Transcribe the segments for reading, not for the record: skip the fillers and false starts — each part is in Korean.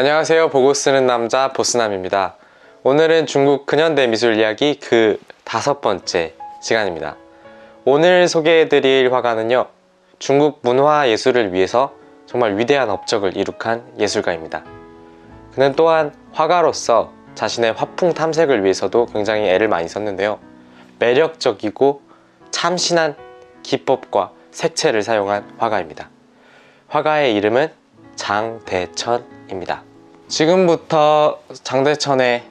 안녕하세요. 보고 쓰는 남자 보스남입니다. 오늘은 중국 근현대 미술 이야기 그 5번째 시간입니다. 오늘 소개해드릴 화가는요, 중국 문화 예술을 위해서 정말 위대한 업적을 이룩한 예술가입니다. 그는 또한 화가로서 자신의 화풍 탐색을 위해서도 굉장히 애를 많이 썼는데요, 매력적이고 참신한 기법과 색채를 사용한 화가입니다. 화가의 이름은 장대천입니다. 지금부터 장대천의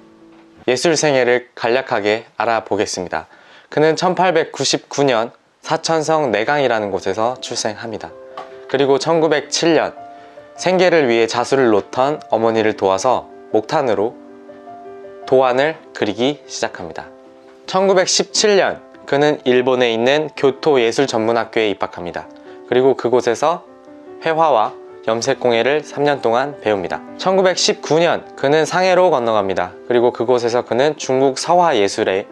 예술 생애를 간략하게 알아보겠습니다. 그는 1899년 사천성 내강이라는 곳에서 출생합니다. 그리고 1907년 생계를 위해 자수를 놓던 어머니를 도와서 목탄으로 도안을 그리기 시작합니다. 1917년 그는 일본에 있는 교토예술전문학교에 입학합니다. 그리고 그곳에서 회화와 염색공예를 3년 동안 배웁니다. 1919년 그는 상해로 건너갑니다. 그리고 그곳에서 그는 중국 서화예술에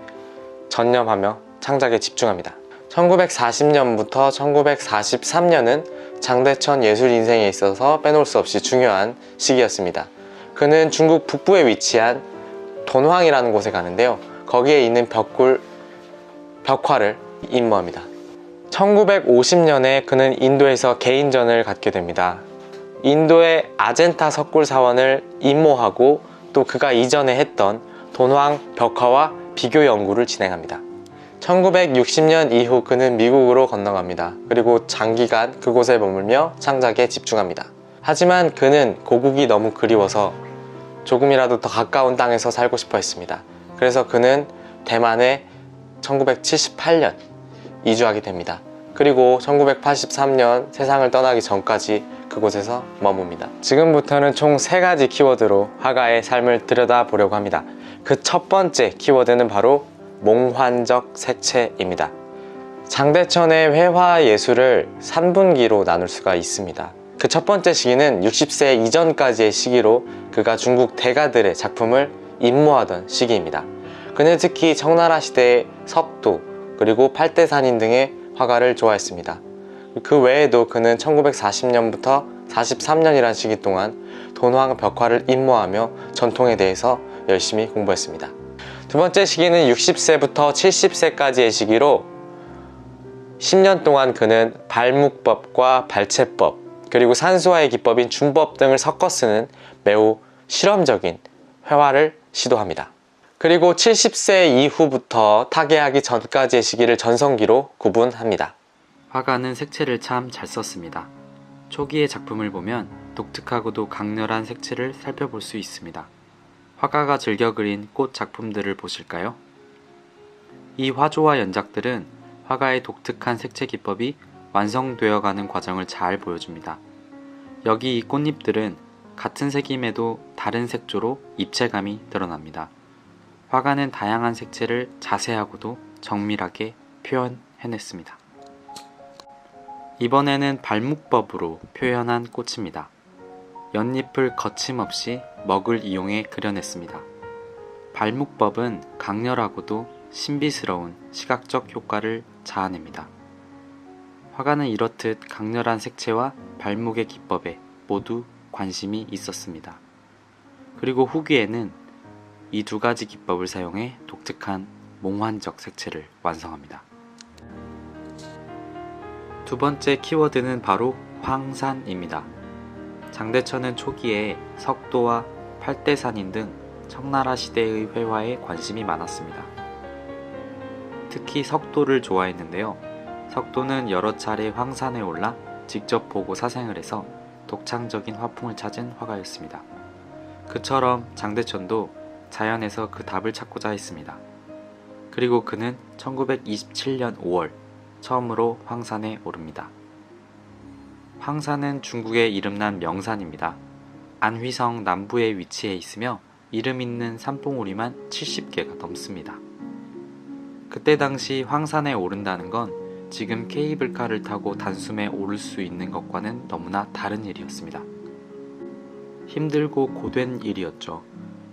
전념하며 창작에 집중합니다. 1940년부터 1943년은 장대천 예술 인생에 있어서 빼놓을 수 없이 중요한 시기였습니다. 그는 중국 북부에 위치한 돈황이라는 곳에 가는데요, 거기에 있는 벽화를 임무합니다. 1950년에 그는 인도에서 개인전을 갖게 됩니다. 인도의 아젠타 석굴 사원을 임모하고 또 그가 이전에 했던 돈황 벽화와 비교 연구를 진행합니다. 1960년 이후 그는 미국으로 건너갑니다. 그리고 장기간 그곳에 머물며 창작에 집중합니다. 하지만 그는 고국이 너무 그리워서 조금이라도 더 가까운 땅에서 살고 싶어 했습니다. 그래서 그는 대만에 1978년 이주하게 됩니다. 그리고 1983년 세상을 떠나기 전까지 그곳에서 머뭅니다. 지금부터는 총 3가지 키워드로 화가의 삶을 들여다보려고 합니다. 그 첫 번째 키워드는 바로 몽환적 색채입니다. 장대천의 회화 예술을 3분기로 나눌 수가 있습니다. 그 첫 번째 시기는 60세 이전까지의 시기로 그가 중국 대가들의 작품을 임모하던 시기입니다. 그는 특히 청나라 시대의 석도 그리고 팔대산인 등의 화가를 좋아했습니다. 그 외에도 그는 1940년부터 43년이라는 시기 동안 돈황 벽화를 임모하며 전통에 대해서 열심히 공부했습니다. 두 번째 시기는 60세부터 70세까지의 시기로 10년 동안 그는 발묵법과 발채법 그리고 산수화의 기법인 준법 등을 섞어 쓰는 매우 실험적인 회화를 시도합니다. 그리고 70세 이후부터 타계하기 전까지의 시기를 전성기로 구분합니다. 화가는 색채를 참 잘 썼습니다. 초기의 작품을 보면 독특하고도 강렬한 색채를 살펴볼 수 있습니다. 화가가 즐겨 그린 꽃 작품들을 보실까요? 이 화조와 연작들은 화가의 독특한 색채 기법이 완성되어가는 과정을 잘 보여줍니다. 여기 이 꽃잎들은 같은 색임에도 다른 색조로 입체감이 드러납니다. 화가는 다양한 색채를 자세하고도 정밀하게 표현해냈습니다. 이번에는 발묵법으로 표현한 꽃입니다. 연잎을 거침없이 먹을 이용해 그려냈습니다. 발묵법은 강렬하고도 신비스러운 시각적 효과를 자아냅니다. 화가는 이렇듯 강렬한 색채와 발묵의 기법에 모두 관심이 있었습니다. 그리고 후기에는 이 2가지 기법을 사용해 독특한 몽환적 색채를 완성합니다. 두 번째 키워드는 바로 황산입니다. 장대천은 초기에 석도와 팔대산인 등 청나라 시대의 회화에 관심이 많았습니다. 특히 석도를 좋아했는데요. 석도는 여러 차례 황산에 올라 직접 보고 사생을 해서 독창적인 화풍을 찾은 화가였습니다. 그처럼 장대천도 자연에서 그 답을 찾고자 했습니다. 그리고 그는 1927년 5월 처음으로 황산에 오릅니다. 황산은 중국의 이름난 명산입니다. 안휘성 남부에 위치해 있으며 이름 있는 산봉우리만 70개가 넘습니다. 그때 당시 황산에 오른다는 건 지금 케이블카를 타고 단숨에 오를 수 있는 것과는 너무나 다른 일이었습니다. 힘들고 고된 일이었죠.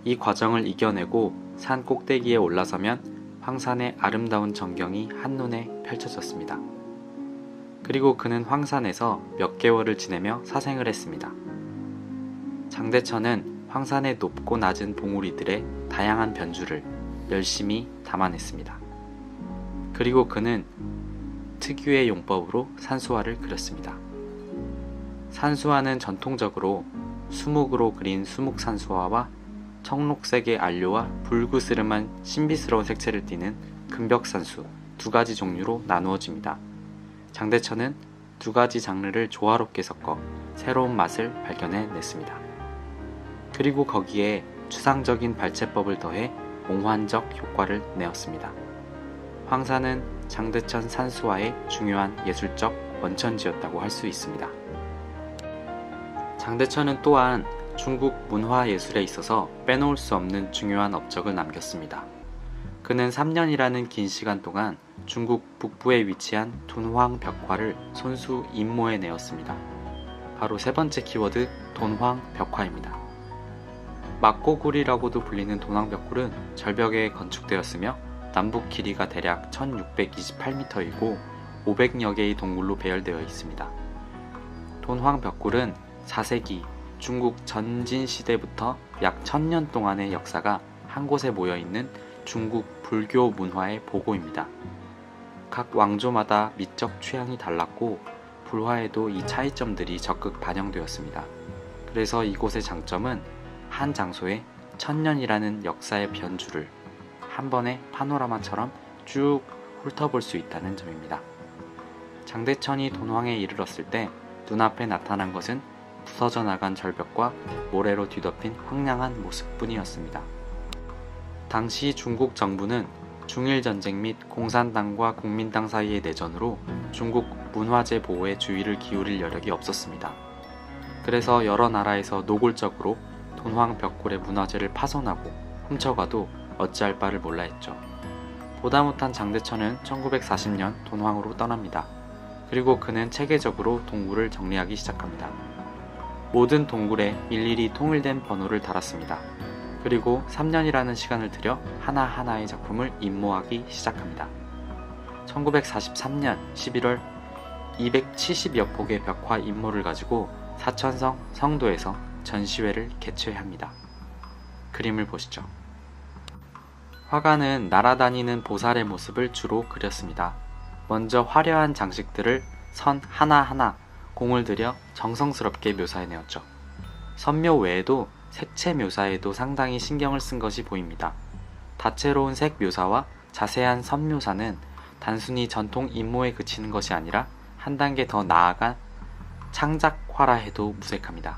이 과정을 이겨내고 산 꼭대기에 올라서면 황산의 아름다운 전경이 한눈에 펼쳐졌습니다. 그리고 그는 황산에서 몇 개월을 지내며 사생을 했습니다. 장대천은 황산의 높고 낮은 봉우리들의 다양한 변주를 열심히 담아냈습니다. 그리고 그는 특유의 용법으로 산수화를 그렸습니다. 산수화는 전통적으로 수묵으로 그린 수묵산수화와 청록색의 안료와 붉으스름한 신비스러운 색채를 띠는 금벽산수 두 가지 종류로 나누어집니다. 장대천은 두 가지 장르를 조화롭게 섞어 새로운 맛을 발견해냈습니다. 그리고 거기에 추상적인 발제법을 더해 몽환적 효과를 내었습니다. 황산은 장대천 산수화의 중요한 예술적 원천지였다고 할 수 있습니다. 장대천은 또한 중국 문화예술에 있어서 빼놓을 수 없는 중요한 업적을 남겼습니다. 그는 3년이라는 긴 시간 동안 중국 북부에 위치한 돈황 벽화를 손수 임모해내었습니다. 바로 세 번째 키워드 돈황 벽화입니다. 막고굴이라고도 불리는 돈황 벽굴은 절벽에 건축되었으며 남북 길이가 대략 1628m이고 500여 개의 동굴로 배열되어 있습니다. 돈황 벽굴은 4세기 중국 전진시대부터 약 1000년 동안의 역사가 한 곳에 모여있는 중국 불교 문화의 보고입니다. 각 왕조마다 미적 취향이 달랐고 불화에도 이 차이점들이 적극 반영되었습니다. 그래서 이곳의 장점은 한 장소에 1000년이라는 역사의 변주를 한 번의 파노라마처럼 쭉 훑어볼 수 있다는 점입니다. 장대천이 돈황에 이르렀을 때 눈앞에 나타난 것은 부서져 나간 절벽과 모래로 뒤덮인 황량한 모습뿐이었습니다. 당시 중국 정부는 중일전쟁 및 공산당과 국민당 사이의 내전으로 중국 문화재 보호에 주의를 기울일 여력이 없었습니다. 그래서 여러 나라에서 노골적으로 돈황 벽굴의 문화재를 파손하고 훔쳐가도 어찌할 바를 몰라 했죠. 보다 못한 장대천은 1940년 돈황으로 떠납니다. 그리고 그는 체계적으로 동굴을 정리하기 시작합니다. 모든 동굴에 일일이 통일된 번호를 달았습니다. 그리고 3년이라는 시간을 들여 하나하나의 작품을 임모하기 시작합니다. 1943년 11월 270여 폭의 벽화 임모를 가지고 사천성 성도에서 전시회를 개최합니다. 그림을 보시죠. 화가는 날아다니는 보살의 모습을 주로 그렸습니다. 먼저 화려한 장식들을 선 하나하나 공을 들여 정성스럽게 묘사해내었죠. 선묘 외에도 색채 묘사에도 상당히 신경을 쓴 것이 보입니다. 다채로운 색 묘사와 자세한 선 묘사는 단순히 전통 임모에 그치는 것이 아니라 한 단계 더 나아간 창작화라 해도 무색합니다.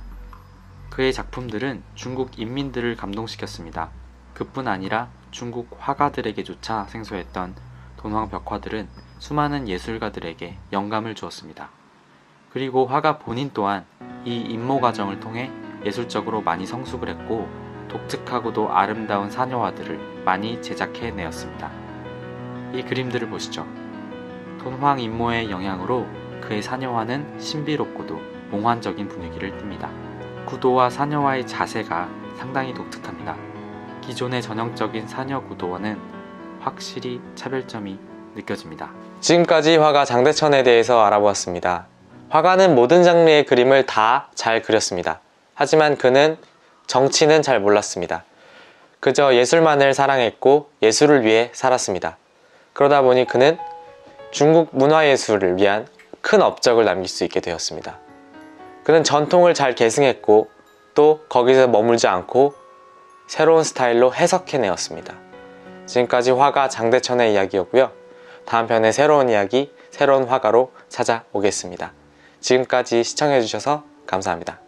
그의 작품들은 중국 인민들을 감동시켰습니다. 그뿐 아니라 중국 화가들에게조차 생소했던 돈황 벽화들은 수많은 예술가들에게 영감을 주었습니다. 그리고 화가 본인 또한 이 임모 과정을 통해 예술적으로 많이 성숙을 했고 독특하고도 아름다운 사녀화들을 많이 제작해내었습니다. 이 그림들을 보시죠. 돈황 임모의 영향으로 그의 사녀화는 신비롭고도 몽환적인 분위기를 띱니다. 구도와 사녀화의 자세가 상당히 독특합니다. 기존의 전형적인 사녀 구도와는 확실히 차별점이 느껴집니다. 지금까지 화가 장대천에 대해서 알아보았습니다. 화가는 모든 장르의 그림을 다 잘 그렸습니다. 하지만 그는 정치는 잘 몰랐습니다. 그저 예술만을 사랑했고 예술을 위해 살았습니다. 그러다 보니 그는 중국 문화예술을 위한 큰 업적을 남길 수 있게 되었습니다. 그는 전통을 잘 계승했고 또 거기서 머물지 않고 새로운 스타일로 해석해내었습니다. 지금까지 화가 장대천의 이야기였고요. 다음 편에 새로운 이야기, 새로운 화가로 찾아오겠습니다. 지금까지 시청해주셔서 감사합니다.